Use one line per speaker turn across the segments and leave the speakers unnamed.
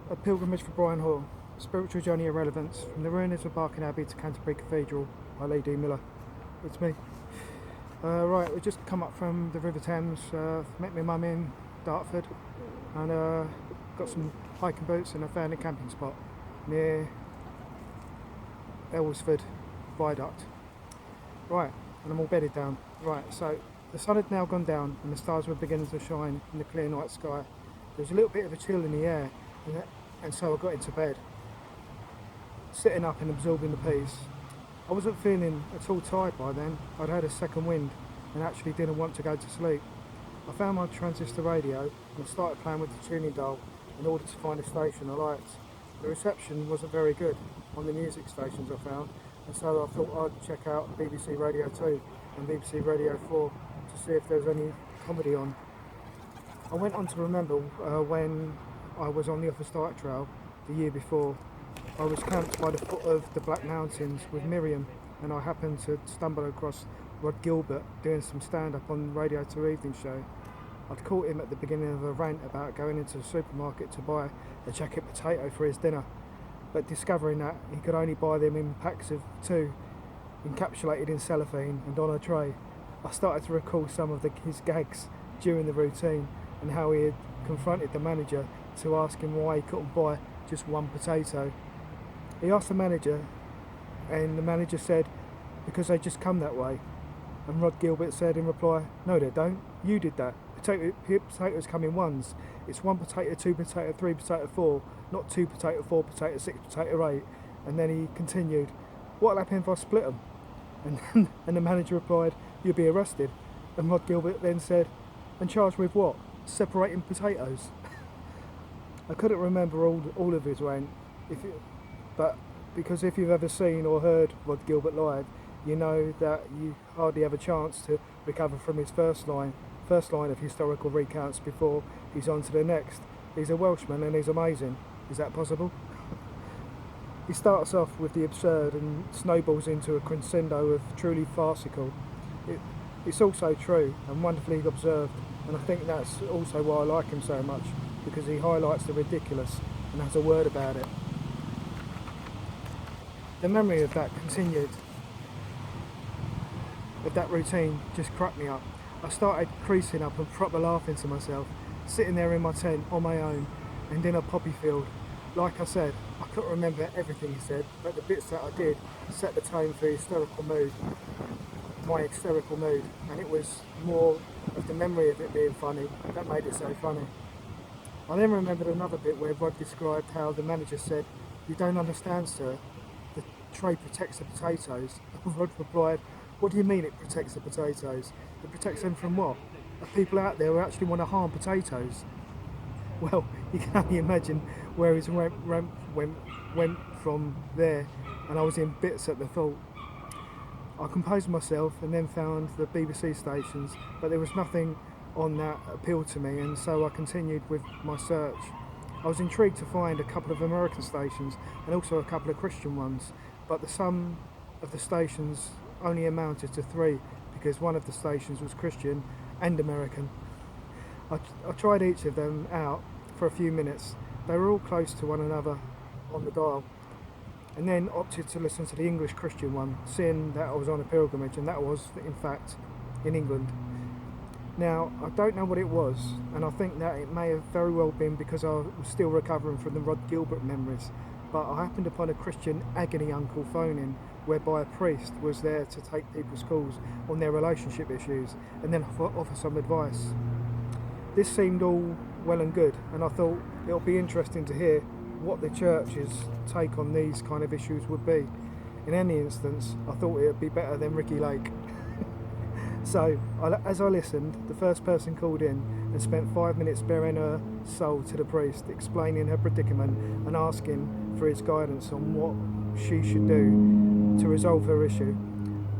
A Pilgrimage for Brianhaw, a spiritual journey of relevance, from the ruins of Barking Abbey to Canterbury Cathedral by Lee D. Miller. It's me. Right, we just come up from the River Thames, met my mum in Dartford, and got some hiking boots, and I found a camping spot near Ellsford Viaduct. Right, and I'm all bedded down. Right, so the sun had now gone down and the stars were beginning to shine in the clear night sky. There was a little bit of a chill in the air, and so I got into bed, sitting up and absorbing the peace. I wasn't feeling at all tired by then. I'd had a second wind and actually didn't want to go to sleep. I found my transistor radio and I started playing with the tuning dial in order to find a station I liked. The reception wasn't very good on the music stations I found, and so I thought I'd check out BBC Radio 2 and BBC Radio 4 to see if there was any comedy on. I went on to remember when I was on the Offa's Dyke Trail the year before. I was camped by the foot of the Black Mountains with Miriam, and I happened to stumble across Rod Gilbert doing some stand-up on Radio 2 evening show. I'd caught him at the beginning of a rant about going into the supermarket to buy a jacket potato for his dinner, but discovering that he could only buy them in packs of 2, encapsulated in cellophane and on a tray. I started to recall some of his gags during the routine and how he had confronted the manager to ask him why he couldn't buy just one potato. He asked the manager, and the manager said, because they just come that way. And Rod Gilbert said in reply, no they don't, you did that. Potatoes come in ones. It's 1 potato, 2 potato, 3 potato, 4, not 2 potato, 4 potato, 6 potato, 8. And then he continued, what'll happen if I split them? And the manager replied, you'll be arrested. And Rod Gilbert then said, and charged with what? Separating potatoes. I couldn't remember all of his rant, but because if you've ever seen or heard Rod Gilbert live, you know that you hardly have a chance to recover from his first line of historical recounts before he's on to the next. He's a Welshman and he's amazing. Is that possible? He starts off with the absurd and snowballs into a crescendo of truly farcical. It's also true and wonderfully observed, and I think that's also why I like him so much, because he highlights the ridiculous and has a word about it. The memory of that routine just cracked me up. I started creasing up and proper laughing to myself, sitting there in my tent on my own and in a poppy field. Like I said, I couldn't remember everything he said, but the bits that I did set the tone for my hysterical mood, and it was more of the memory of it being funny that made it so funny. I then remembered another bit where Rod described how the manager said, you don't understand, sir, the tray protects the potatoes. Rod replied, what do you mean it protects the potatoes? It protects them from what? Are people out there who actually want to harm potatoes? Well, you can only imagine where his rant went from there, and I was in bits at the thought. I composed myself and then found the BBC stations, but there was nothing on that appealed to me, and so I continued with my search. I was intrigued to find a couple of American stations and also a couple of Christian ones, but the sum of the stations only amounted to 3 because one of the stations was Christian and American. I tried each of them out for a few minutes. They were all close to one another on the dial, and then opted to listen to the English Christian one, seeing that I was on a pilgrimage, and that was, in fact, in England. Now, I don't know what it was, and I think that it may have very well been because I was still recovering from the Rod Gilbert memories, but I happened upon a Christian agony uncle phone-in, whereby a priest was there to take people's calls on their relationship issues and then offer some advice. This seemed all well and good, and I thought it'll be interesting to hear what the church's take on these kind of issues would be. In any instance, I thought it would be better than Ricky Lake. So, as I listened, the first person called in and spent 5 minutes bearing her soul to the priest, explaining her predicament and asking for his guidance on what she should do to resolve her issue.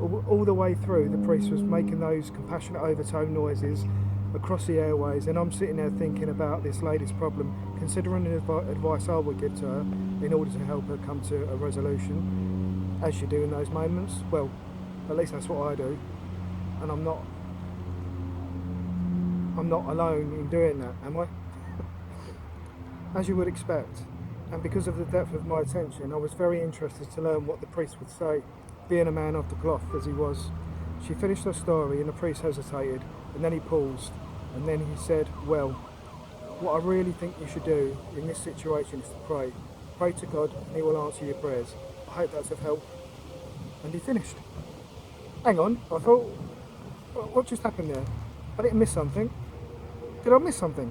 All the way through, the priest was making those compassionate overtone noises across the airways, and I'm sitting there thinking about this lady's problem, considering the advice I would give to her in order to help her come to a resolution, as you do in those moments. Well, at least that's what I do, and I'm not alone in doing that, am I? As you would expect, and because of the depth of my attention, I was very interested to learn what the priest would say, being a man of the cloth as he was. She finished her story and the priest hesitated, and then he paused, and then he said, "Well, what I really think you should do in this situation is to pray. Pray to God and he will answer your prayers. I hope that's of help." And he finished. Hang on, I thought, what just happened there? I didn't miss something. Did I miss something?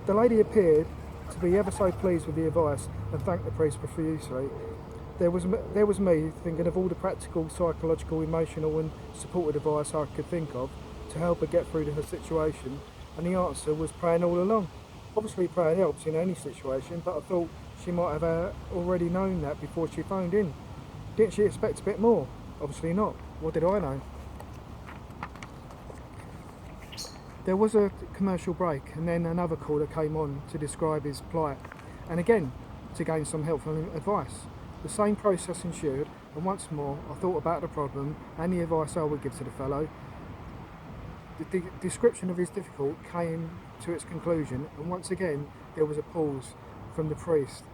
The lady appeared to be ever so pleased with the advice and thanked the priest profusely. There was me thinking of all the practical, psychological, emotional and supportive advice I could think of to help her get through to her situation, and the answer was praying all along. Obviously prayer helps in any situation, but I thought she might have already known that before she phoned in. Didn't she expect a bit more? Obviously not. What did I know? There was a commercial break, and then another caller came on to describe his plight, and again to gain some helpful advice. The same process ensued, and once more I thought about the problem and the advice I would give to the fellow. The description of his difficult came to its conclusion, and once again there was a pause from the priest,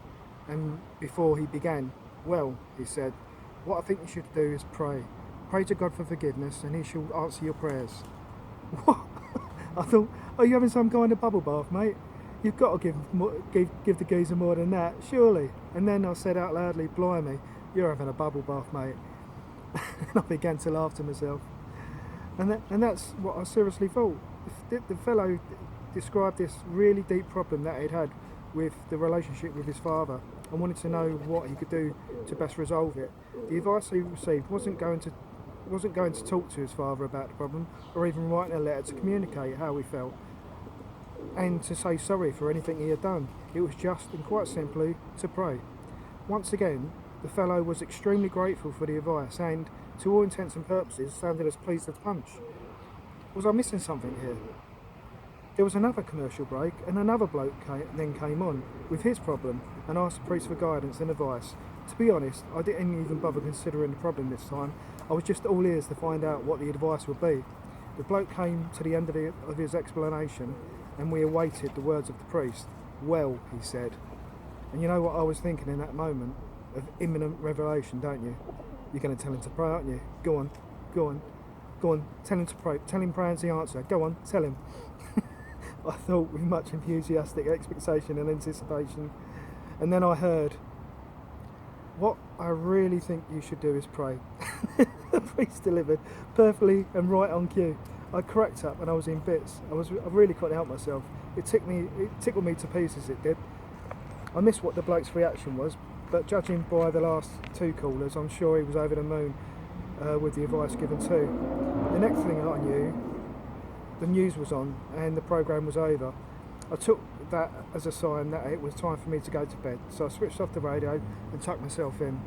and before he began, "Well," he said, "what I think you should do is pray. Pray to God for forgiveness, and he shall answer your prayers." What? I thought, are you having some kind of bubble bath, mate? You've got to give the geezer more than that, surely. And then I said out loudly, "Blimey, you're having a bubble bath, mate." And I began to laugh to myself. And that's what I seriously thought. The fellow described this really deep problem that he'd had with the relationship with his father and wanted to know what he could do to best resolve it. The advice he received wasn't going to talk to his father about the problem or even write a letter to communicate how he felt and to say sorry for anything he had done. It was just and quite simply to pray. Once again, the fellow was extremely grateful for the advice and, to all intents and purposes, sounded as pleased as punch. Was I missing something here? There was another commercial break, and another bloke then came on with his problem and asked the priest for guidance and advice. To be honest, I didn't even bother considering the problem this time. I was just all ears to find out what the advice would be. The bloke came to the end of his explanation, and we awaited the words of the priest. "Well," he said. And you know what I was thinking in that moment? Of imminent revelation, don't you? You're going to tell him to pray, aren't you? Go on, go on, go on, tell him to pray. Tell him praying's the answer. Go on, tell him. I thought with much enthusiastic expectation and anticipation. And then I heard, "What I really think you should do is pray." The priest delivered, perfectly and right on cue. I cracked up and I was in bits. I really couldn't help myself. It tickled me to pieces, it did. I missed what the bloke's reaction was, but judging by the last two callers, I'm sure he was over the moon with the advice given too. The next thing I knew, the news was on and the programme was over. I took that as a sign that it was time for me to go to bed, so I switched off the radio and tucked myself in.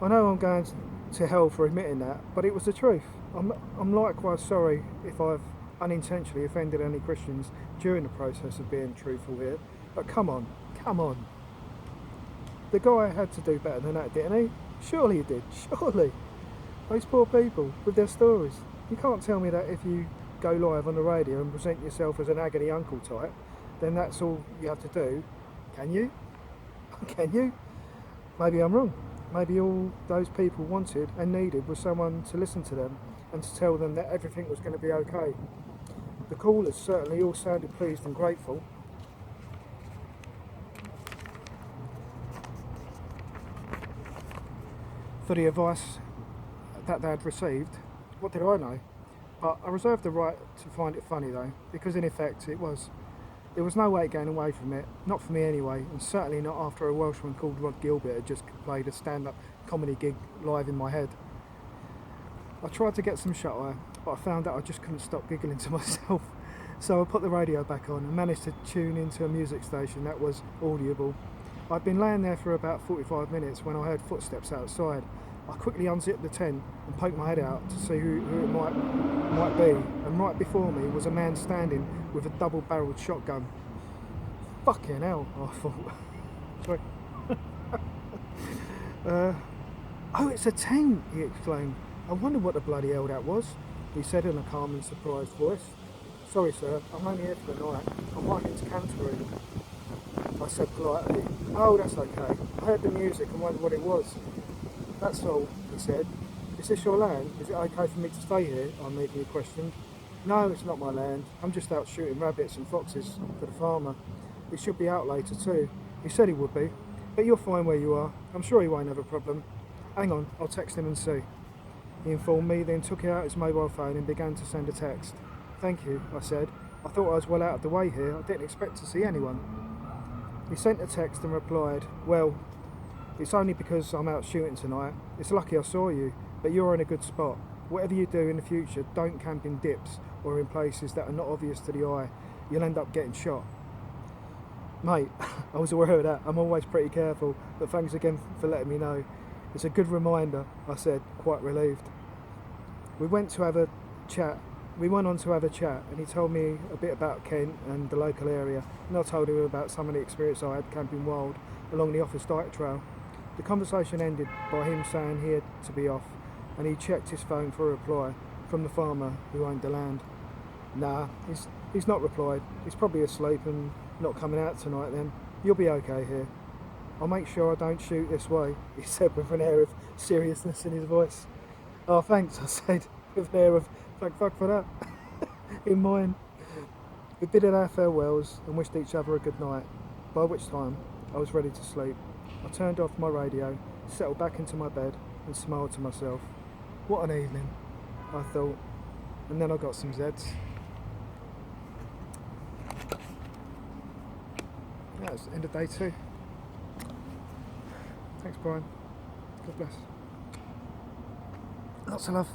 I know I'm going to hell for admitting that, but it was the truth. I'm likewise sorry if I've unintentionally offended any Christians during the process of being truthful here, but come on. The guy had to do better than that, didn't he? Surely he did, surely. Those poor people with their stories. You can't tell me that if you go live on the radio and present yourself as an agony uncle type, then that's all you have to do. Can you? Can you? Maybe I'm wrong. Maybe all those people wanted and needed was someone to listen to them and to tell them that everything was going to be okay. The callers certainly all sounded pleased and grateful. For the advice that they had received. What did I know? But I reserved the right to find it funny though, because in effect it was. There was no way of getting away from it, not for me anyway, and certainly not after a Welshman called Rod Gilbert had just played a stand-up comedy gig live in my head. I tried to get some shut-eye, but I found that I just couldn't stop giggling to myself. So I put the radio back on and managed to tune into a music station that was audible. I'd been laying there for about 45 minutes when I heard footsteps outside. I quickly unzipped the tent and poked my head out to see who it might be, and right before me was a man standing with a double-barrelled shotgun. Fucking hell, I thought. Sorry. Oh, it's a tent, he exclaimed. I wonder what the bloody hell that was, he said in a calm and surprised voice. Sorry sir, I'm only here for the night. I'm right into Canterbury. I said politely. Oh, that's okay. I heard the music and wondered what it was. That's all, he said. Is this your land? Is it okay for me to stay here? I immediately questioned. No, it's not my land. I'm just out shooting rabbits and foxes for the farmer. He should be out later too. He said he would be. But you're fine where you are. I'm sure he won't have a problem. Hang on, I'll text him and see. He informed me, then took out his mobile phone and began to send a text. Thank you, I said. I thought I was well out of the way here. I didn't expect to see anyone. He sent a text and replied, well, it's only because I'm out shooting tonight. It's lucky I saw you, but you're in a good spot. Whatever you do in the future, don't camp in dips or in places that are not obvious to the eye. You'll end up getting shot. Mate, I was aware of that. I'm always pretty careful, but thanks again for letting me know. It's a good reminder, I said, quite relieved. We went on to have a chat, and he told me a bit about Kent and the local area, and I told him about some of the experience I had camping wild along the Office Dyke Trail. The conversation ended by him saying he had to be off, and he checked his phone for a reply from the farmer who owned the land. Nah, he's not replied. He's probably asleep and not coming out tonight then. You'll be okay here. I'll make sure I don't shoot this way, he said with an air of seriousness in his voice. Oh, thanks, I said, with an air of thank fuck for that in mine. We bidded our farewells and wished each other a good night, by which time I was ready to sleep. I turned off my radio, settled back into my bed and smiled to myself. What an evening, I thought, and then I got some Zeds. That was the end of day 2. Thanks, Brian. God bless. Lots of love.